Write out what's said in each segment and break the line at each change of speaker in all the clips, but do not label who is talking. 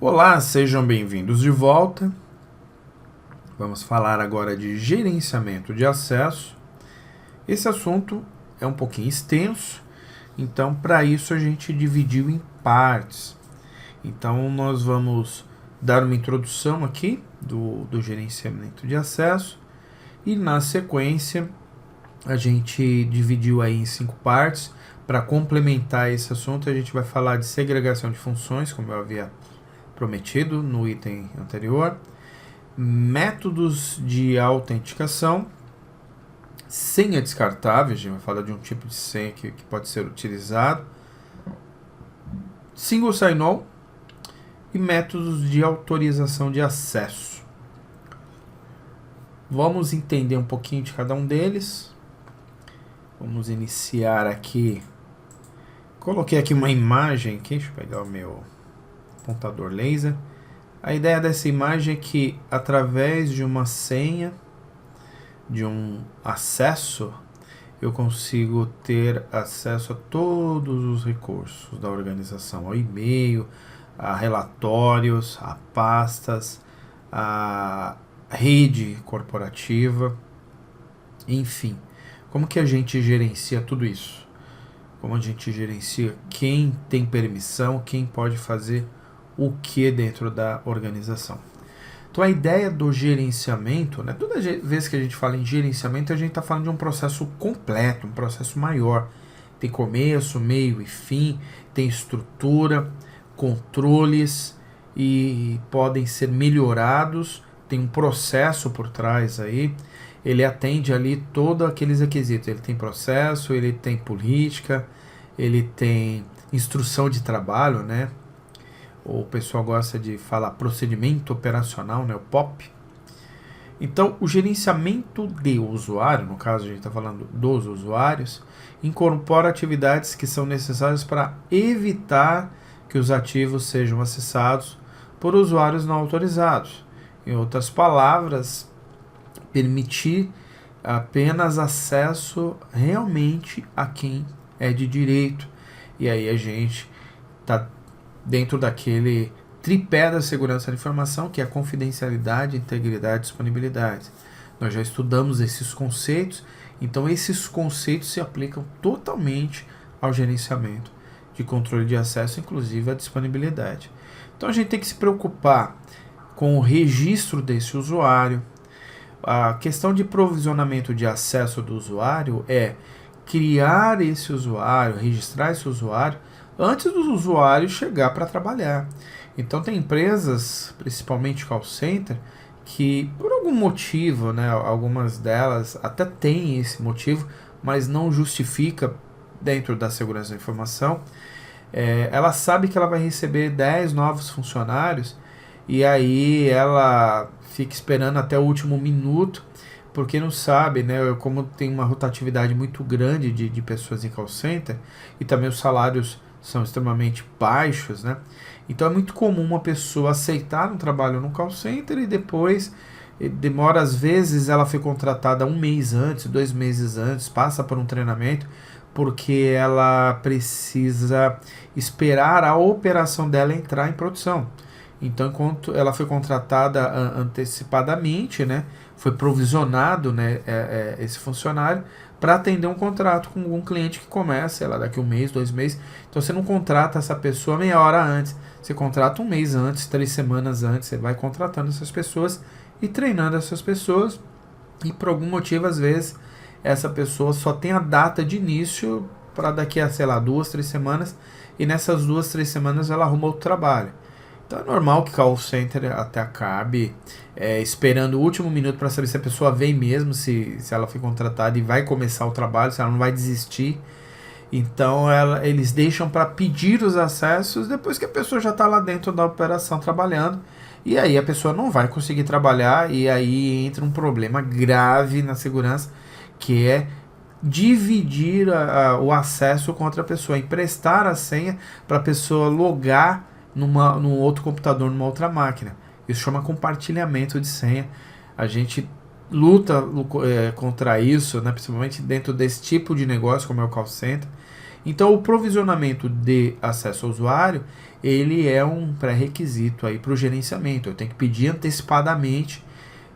Olá, sejam bem-vindos de volta. Vamos falar agora de gerenciamento de acesso. Esse assunto é um pouquinho extenso, então para isso a gente dividiu em partes. Então nós vamos dar uma introdução aqui do gerenciamento de acesso e na sequência a gente dividiu aí em 5 partes. Para complementar esse assunto, a gente vai falar de segregação de funções, como eu havia prometido no item anterior, métodos de autenticação, senha descartável, a gente vai falar de um tipo de senha que pode ser utilizado, single sign-on e métodos de autorização de acesso. Vamos entender um pouquinho de cada um deles. Vamos iniciar aqui. Coloquei aqui uma imagem aqui, deixa eu pegar o meu apontador laser. A ideia dessa imagem é que através de uma senha, de um acesso, eu consigo ter acesso a todos os recursos da organização, ao e-mail, a relatórios, a pastas, a rede corporativa, enfim. Como que a gente gerencia tudo isso? Como a gente gerencia quem tem permissão, quem pode fazer o que dentro da organização. Então a ideia do gerenciamento, né, toda vez que a gente fala em gerenciamento, a gente está falando de um processo completo, um processo maior. Tem começo, meio e fim, tem estrutura, controles e podem ser melhorados, tem um processo por trás aí. Ele atende ali todos aqueles requisitos. Ele tem processo, ele tem política, ele tem instrução de trabalho, né? O pessoal gosta de falar procedimento operacional, né? O POP. Então, o gerenciamento de usuário, no caso a gente está falando dos usuários, incorpora atividades que são necessárias para evitar que os ativos sejam acessados por usuários não autorizados. Em outras palavras, permitir apenas acesso realmente a quem é de direito. E aí a gente está dentro daquele tripé da segurança da informação, que é a confidencialidade, integridade e disponibilidade. Nós já estudamos esses conceitos, então esses conceitos se aplicam totalmente ao gerenciamento de controle de acesso, inclusive a disponibilidade. Então a gente tem que se preocupar com o registro desse usuário. A questão de provisionamento de acesso do usuário é criar esse usuário, registrar esse usuário antes do usuário chegar para trabalhar. Então tem empresas, principalmente call center, que por algum motivo, né, algumas delas até têm esse motivo, mas não justifica dentro da segurança da informação. Ela sabe que ela vai receber 10 novos funcionários e aí ela fica esperando até o último minuto, porque não sabe, né, como tem uma rotatividade muito grande de pessoas em call center e também os salários são extremamente baixos, né? Então é muito comum uma pessoa aceitar um trabalho no call center e depois demora, às vezes ela foi contratada 1 mês antes, 2 meses antes, passa por um treinamento, porque ela precisa esperar a operação dela entrar em produção. Então, enquanto ela foi contratada antecipadamente, né, foi provisionado, né, esse funcionário para atender um contrato com um cliente que começa, sei lá, daqui 1 mês, 2 meses. Então, você não contrata essa pessoa meia hora antes. Você contrata 1 mês antes, 3 semanas antes. Você vai contratando essas pessoas e treinando essas pessoas. E, por algum motivo, às vezes, essa pessoa só tem a data de início para daqui a, sei lá, 2, 3 semanas. E nessas 2, 3 semanas ela arruma outro trabalho. Então é normal que call center até acabe esperando o último minuto para saber se a pessoa vem mesmo, se ela foi contratada e vai começar o trabalho, se ela não vai desistir. Então eles deixam para pedir os acessos depois que a pessoa já está lá dentro da operação trabalhando. E aí a pessoa não vai conseguir trabalhar e aí entra um problema grave na segurança, que é dividir o acesso com outra pessoa, emprestar a senha para a pessoa logar num outro computador, numa outra máquina. Isso chama compartilhamento de senha. A gente luta contra isso, né, principalmente dentro desse tipo de negócio, como é o call center. Então o provisionamento de acesso ao usuário, ele é um pré-requisito aí para o gerenciamento. Eu tenho que pedir antecipadamente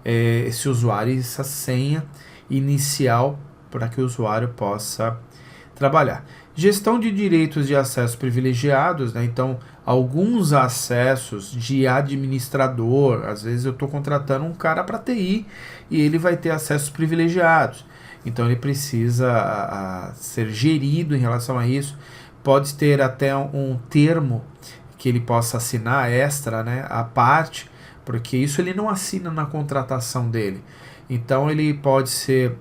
esse usuário e essa senha inicial para que o usuário possa trabalhar. Gestão de direitos de acesso privilegiados, né? Então, alguns acessos de administrador, às vezes eu estou contratando um cara para TI e ele vai ter acessos privilegiados. Então, ele precisa ser gerido em relação a isso. Pode ter até um termo que ele possa assinar extra, né, à parte, porque isso ele não assina na contratação dele. Então, ele pode ser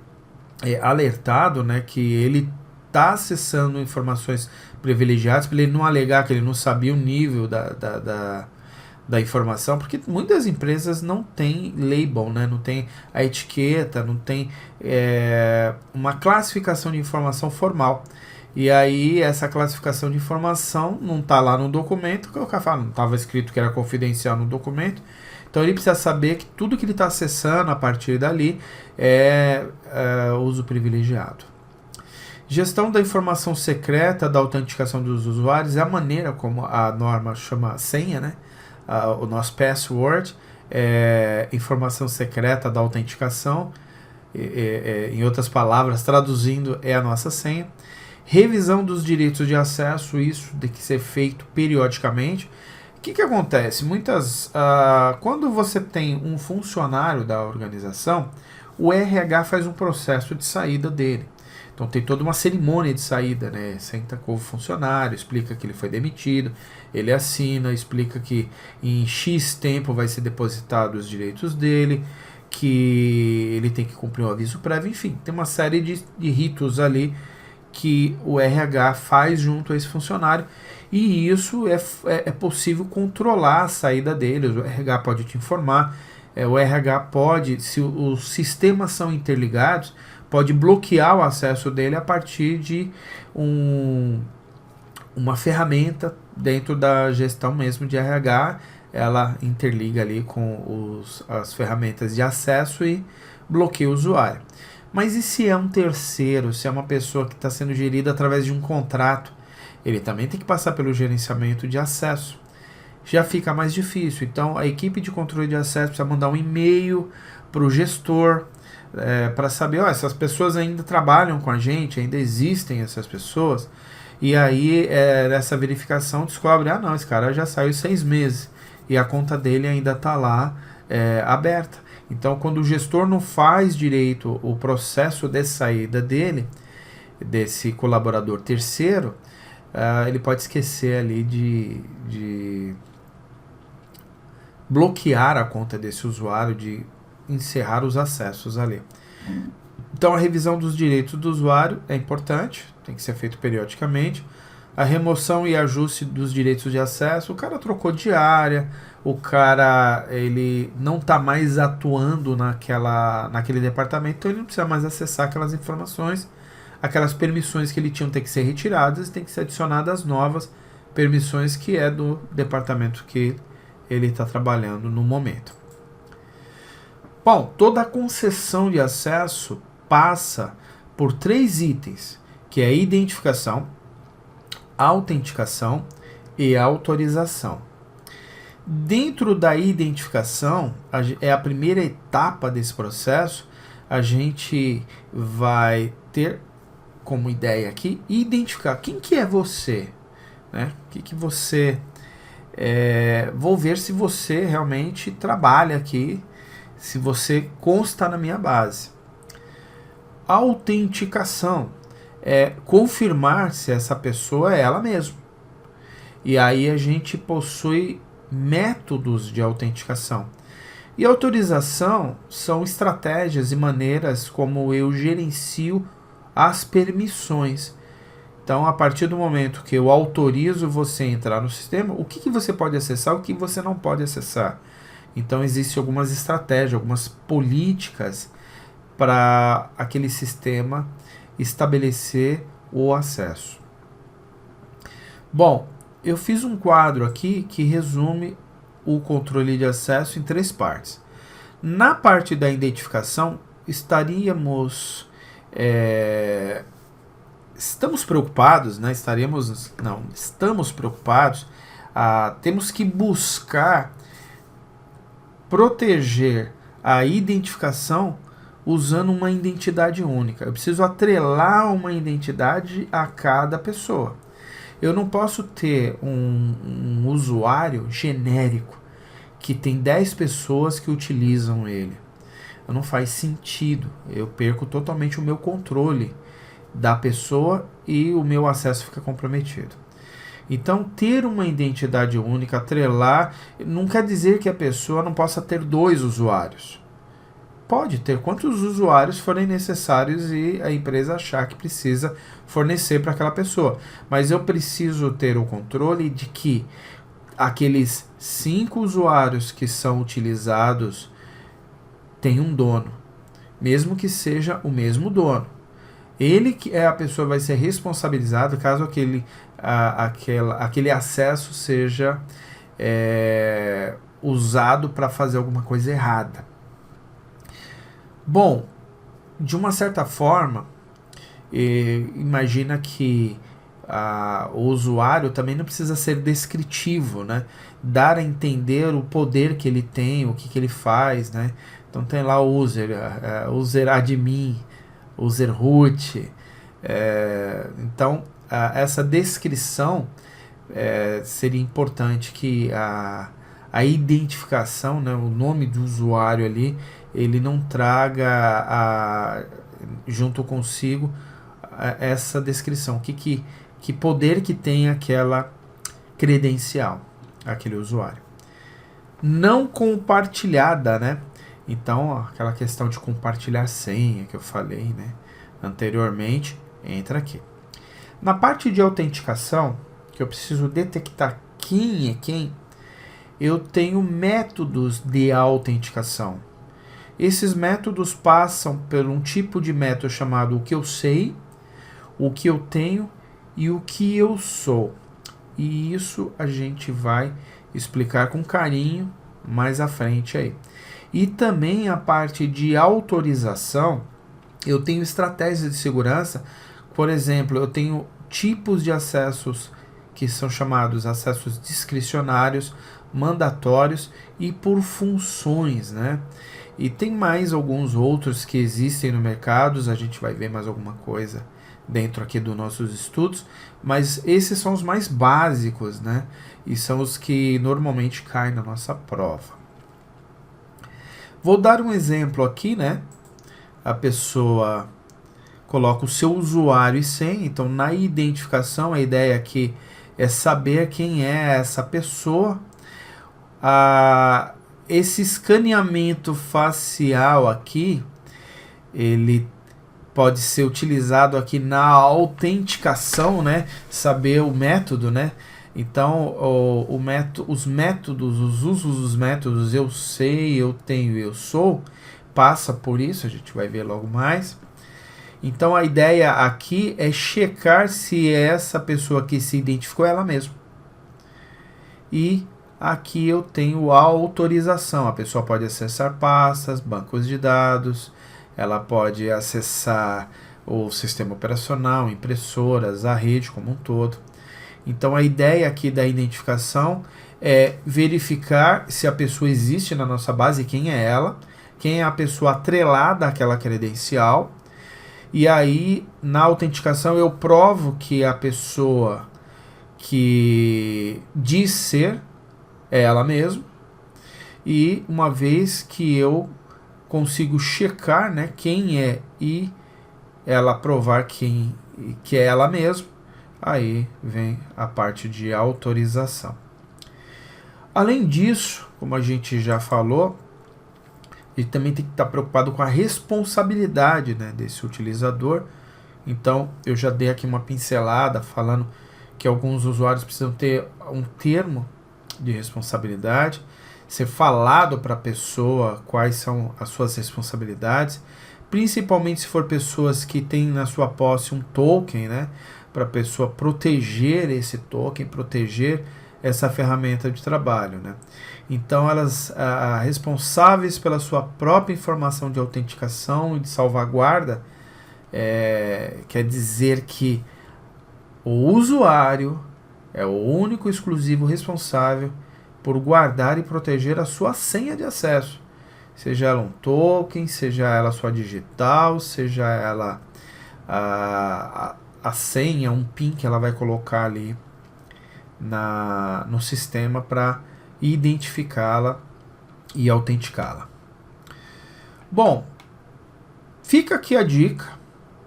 alertado, né, que ele está acessando informações privilegiadas, para ele não alegar que ele não sabia o nível da informação, porque muitas empresas não têm label, né? Não tem a etiqueta, não tem uma classificação de informação formal. E aí essa classificação de informação não está lá no documento, que o cara fala, não estava escrito que era confidencial no documento. Então ele precisa saber que tudo que ele está acessando a partir dali é uso privilegiado. Gestão da informação secreta da autenticação dos usuários é a maneira como a norma chama senha, né? O nosso password é informação secreta da autenticação, em outras palavras, traduzindo, é a nossa senha. Revisão dos direitos de acesso, isso tem que ser feito periodicamente. O que acontece? Quando você tem um funcionário da organização, o RH faz um processo de saída dele. Então tem toda uma cerimônia de saída, né? Senta com o funcionário, explica que ele foi demitido, ele assina, explica que em X tempo vai ser depositado os direitos dele, que ele tem que cumprir um aviso prévio, enfim, tem uma série de ritos ali que o RH faz junto a esse funcionário, e isso é possível controlar a saída dele. O RH pode te informar, o RH pode, se os sistemas são interligados, pode bloquear o acesso dele a partir de uma ferramenta dentro da gestão mesmo de RH. Ela interliga ali com as ferramentas de acesso e bloqueia o usuário. Mas e se é um terceiro, se é uma pessoa que está sendo gerida através de um contrato? Ele também tem que passar pelo gerenciamento de acesso. Já fica mais difícil. Então a equipe de controle de acesso precisa mandar um e-mail para o gestor, para saber, essas pessoas ainda trabalham com a gente, ainda existem essas pessoas, e aí nessa verificação descobre, não, esse cara já saiu 6 meses, e a conta dele ainda está lá aberta. Então quando o gestor não faz direito o processo de saída dele, desse colaborador terceiro, ele pode esquecer ali de bloquear a conta desse usuário, de encerrar os acessos ali. Então a revisão dos direitos do usuário é importante, tem que ser feito periodicamente. A remoção e ajuste dos direitos de acesso, o cara trocou de área, o cara ele não está mais atuando naquele departamento, então ele não precisa mais acessar aquelas informações, aquelas permissões que ele tinha tem que ser retiradas e tem que ser adicionadas novas permissões que é do departamento que ele está trabalhando no momento. Bom, toda a concessão de acesso passa por 3 itens, que é a identificação, a autenticação e a autorização. Dentro da identificação, é a primeira etapa desse processo, a gente vai ter como ideia aqui identificar quem que é você, né? Que você... vou ver se você realmente trabalha aqui, se você consta na minha base. A autenticação é confirmar se essa pessoa é ela mesma. E aí a gente possui métodos de autenticação. E autorização são estratégias e maneiras como eu gerencio as permissões. Então, a partir do momento que eu autorizo você a entrar no sistema, o que você pode acessar, o que você não pode acessar. Então, existem algumas estratégias, algumas políticas para aquele sistema estabelecer o acesso. Bom, eu fiz um quadro aqui que resume o controle de acesso em 3 partes. Na parte da identificação, estaríamos estamos preocupados, né? Estamos preocupados. Temos que buscar proteger a identificação usando uma identidade única. Eu preciso atrelar uma identidade a cada pessoa. Eu não posso ter um usuário genérico que tem 10 pessoas que utilizam ele. Não faz sentido. Eu perco totalmente o meu controle da pessoa e o meu acesso fica comprometido. Então, ter uma identidade única, atrelar, não quer dizer que a pessoa não possa ter 2 usuários. Pode ter quantos usuários forem necessários e a empresa achar que precisa fornecer para aquela pessoa. Mas eu preciso ter o controle de que aqueles 5 usuários que são utilizados têm um dono, mesmo que seja o mesmo dono. Ele que é a pessoa vai ser responsabilizado caso aquele acesso seja usado para fazer alguma coisa errada. Bom, de uma certa forma, imagina que o usuário também não precisa ser descritivo, né? Dar a entender o poder que ele tem, o que ele faz, né? Então tem lá o user admin, user root. Então essa descrição seria importante que a identificação, né, o nome do usuário ali, ele não traga junto consigo essa descrição, que poder que tem aquela credencial, aquele usuário. Não compartilhada, né? Então, aquela questão de compartilhar senha que eu falei, né, anteriormente, entra aqui. Na parte de autenticação, que eu preciso detectar quem é quem, eu tenho métodos de autenticação. Esses métodos passam por um tipo de método chamado o que eu sei, o que eu tenho e o que eu sou. E isso a gente vai explicar com carinho mais à frente aí. E também a parte de autorização, eu tenho estratégias de segurança. Por exemplo, eu tenho tipos de acessos que são chamados acessos discricionários, mandatórios e por funções, né? E tem mais alguns outros que existem no mercado, a gente vai ver mais alguma coisa dentro aqui dos nossos estudos, mas esses são os mais básicos, né? E são os que normalmente caem na nossa prova. Vou dar um exemplo aqui, né? A pessoa coloca o seu usuário e senha, então na identificação a ideia aqui é saber quem é essa pessoa. Esse escaneamento facial aqui, ele pode ser utilizado aqui na autenticação, né? Saber o método, né? Então, os métodos, os usos dos métodos eu sei, eu tenho, eu sou, passa por isso, a gente vai ver logo mais. Então, a ideia aqui é checar se essa pessoa que se identificou é ela mesma. E aqui eu tenho a autorização. A pessoa pode acessar pastas, bancos de dados, ela pode acessar o sistema operacional, impressoras, a rede como um todo. Então a ideia aqui da identificação é verificar se a pessoa existe na nossa base, quem é ela, quem é a pessoa atrelada àquela credencial. E aí, na autenticação, eu provo que a pessoa que diz ser é ela mesma. E uma vez que eu consigo checar, né, quem é e ela provar que é ela mesma, aí vem a parte de autorização. Além disso, como a gente já falou, ele também tem que estar preocupado com a responsabilidade, né, desse utilizador. Então, eu já dei aqui uma pincelada falando que alguns usuários precisam ter um termo de responsabilidade, ser falado para a pessoa quais são as suas responsabilidades, principalmente se for pessoas que têm na sua posse um token, né, para a pessoa proteger esse token, proteger essa ferramenta de trabalho, né? Então, elas responsáveis pela sua própria informação de autenticação e de salvaguarda, quer dizer que o usuário é o único e exclusivo responsável por guardar e proteger a sua senha de acesso. Seja ela um token, seja ela sua digital, seja ela a senha, um PIN que ela vai colocar ali no sistema para identificá-la e autenticá-la. Bom, fica aqui a dica,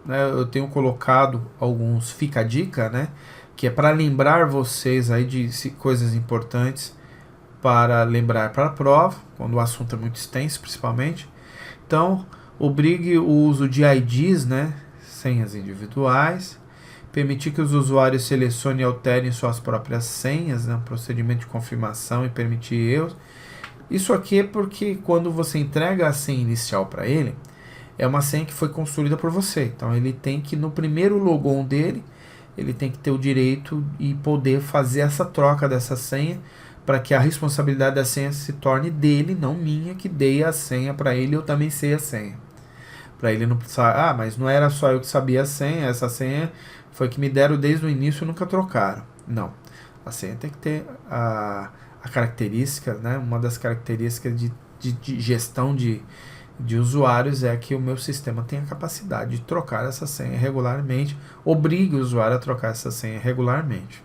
né? Eu tenho colocado alguns fica a dica, né? Que é para lembrar vocês aí de coisas importantes para lembrar para a prova, quando o assunto é muito extenso, principalmente. Então, obrigue o uso de IDs, né? Senhas individuais. Permitir que os usuários selecionem e alterem suas próprias senhas, né? Procedimento de confirmação e permitir erros. Isso aqui é porque quando você entrega a senha inicial para ele, é uma senha que foi construída por você. Então ele tem que, no primeiro logon dele, ele tem que ter o direito e poder fazer essa troca dessa senha para que a responsabilidade da senha se torne dele, não minha, que dei a senha para ele, eu também sei a senha. Para ele não precisar, mas não era só eu que sabia a senha, essa senha foi que me deram desde o início e nunca trocaram. Não. A senha tem que ter a característica, né? Uma das características de gestão de usuários é que o meu sistema tem a capacidade de trocar essa senha regularmente, obrigue o usuário a trocar essa senha regularmente.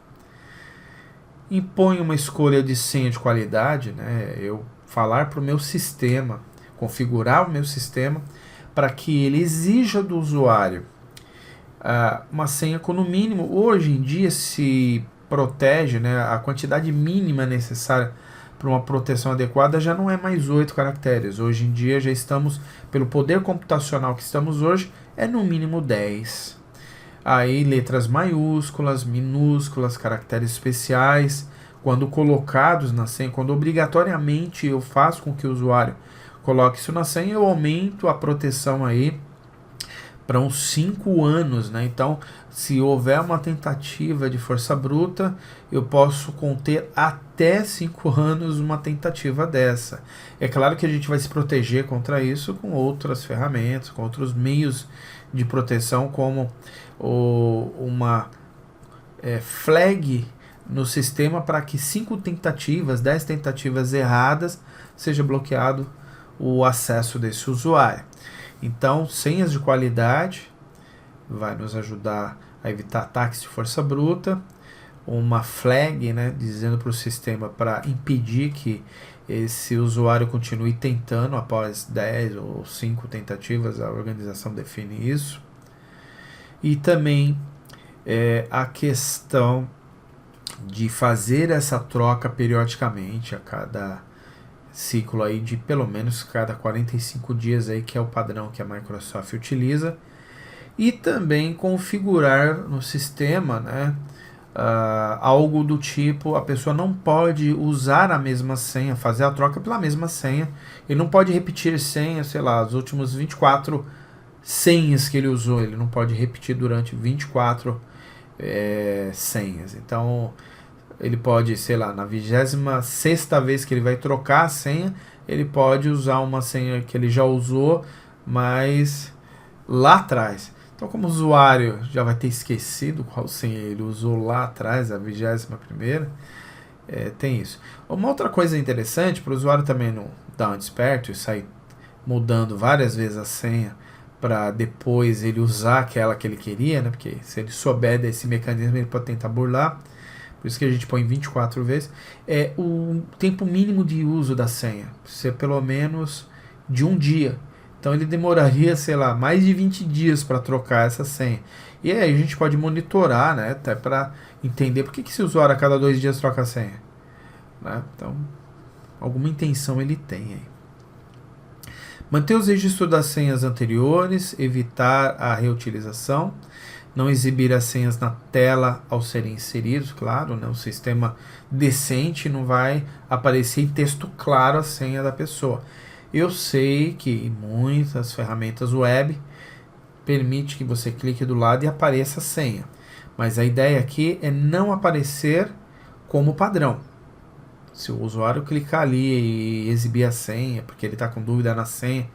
Impõe uma escolha de senha de qualidade, né? Eu falar para o meu sistema, configurar o meu sistema para que ele exija do usuário uma senha com, no mínimo, hoje em dia se protege, né? A quantidade mínima necessária para uma proteção adequada já não é mais 8 caracteres. Hoje em dia já estamos, pelo poder computacional que estamos hoje, é no mínimo 10. Aí letras maiúsculas, minúsculas, caracteres especiais, quando colocados na senha, quando obrigatoriamente eu faço com que o usuário coloque isso na senha, eu aumento a proteção aí para uns 5 anos, né? Então, se houver uma tentativa de força bruta, eu posso conter até 5 anos uma tentativa dessa. É claro que a gente vai se proteger contra isso com outras ferramentas, com outros meios de proteção, como uma flag no sistema para que 5 tentativas, 10 tentativas erradas, seja bloqueado o acesso desse usuário. Então, senhas de qualidade vai nos ajudar a evitar ataques de força bruta. Uma flag, né, dizendo para o sistema para impedir que esse usuário continue tentando após 10 ou 5 tentativas, a organização define isso. E também a questão de fazer essa troca periodicamente, a cada ciclo aí de pelo menos cada 45 dias aí, que é o padrão que a Microsoft utiliza. E também configurar no sistema, né, algo do tipo, a pessoa não pode usar a mesma senha, fazer a troca pela mesma senha, ele não pode repetir senha, sei lá, os últimos 24 senhas que ele usou, ele não pode repetir durante 24 senhas. Então ele pode, sei lá, na 26ª vez que ele vai trocar a senha, ele pode usar uma senha que ele já usou, mas lá atrás. Então, como o usuário já vai ter esquecido qual senha ele usou lá atrás, a 21ª, tem isso. Uma outra coisa interessante, para o usuário também não dar um desperto e sair mudando várias vezes a senha para depois ele usar aquela que ele queria, né? Porque se ele souber desse mecanismo, ele pode tentar burlar. Por isso que a gente põe 24 vezes. O tempo mínimo de uso da senha, ser pelo menos de um dia. Então ele demoraria, sei lá, mais de 20 dias para trocar essa senha. E aí a gente pode monitorar, né, até para entender por que esse usuário a cada 2 dias troca a senha. Né? Então, alguma intenção ele tem aí. Manter os registros das senhas anteriores, evitar a reutilização, não exibir as senhas na tela ao serem inseridos, claro, né? Um sistema decente não vai aparecer em texto claro a senha da pessoa. Eu sei que muitas ferramentas web permite que você clique do lado e apareça a senha, mas a ideia aqui é não aparecer como padrão. Se o usuário clicar ali e exibir a senha, porque ele está com dúvida na senha,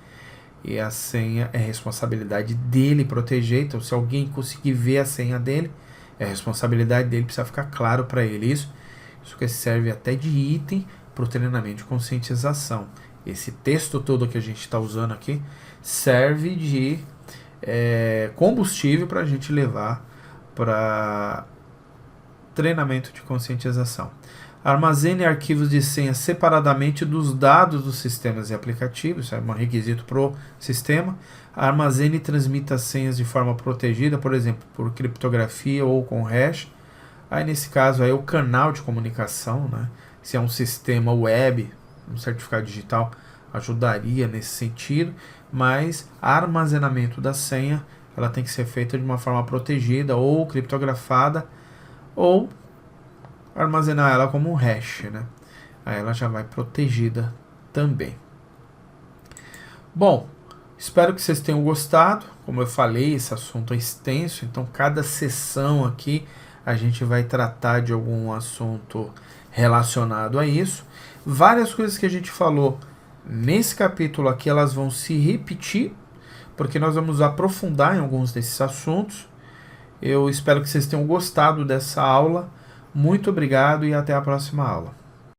e a senha é responsabilidade dele proteger. Então, se alguém conseguir ver a senha dele, é responsabilidade dele, precisa ficar claro para ele isso. Isso que serve até de item para o treinamento de conscientização. Esse texto todo que a gente está usando aqui serve de combustível para a gente levar para treinamento de conscientização. Armazene arquivos de senha separadamente dos dados dos sistemas e aplicativos, isso é um requisito para o sistema. Armazene e transmita senhas de forma protegida, por exemplo, por criptografia ou com hash. Aí nesse caso aí o canal de comunicação, né? Se é um sistema web, um certificado digital ajudaria nesse sentido, mas armazenamento da senha ela tem que ser feita de uma forma protegida ou criptografada, ou armazenar ela como um hash, né? Aí ela já vai protegida também. Bom, espero que vocês tenham gostado. Como eu falei, esse assunto é extenso, então cada sessão aqui a gente vai tratar de algum assunto relacionado a isso. Várias coisas que a gente falou nesse capítulo aqui, elas vão se repetir, porque nós vamos aprofundar em alguns desses assuntos. Eu espero que vocês tenham gostado dessa aula. Muito obrigado e até a próxima aula.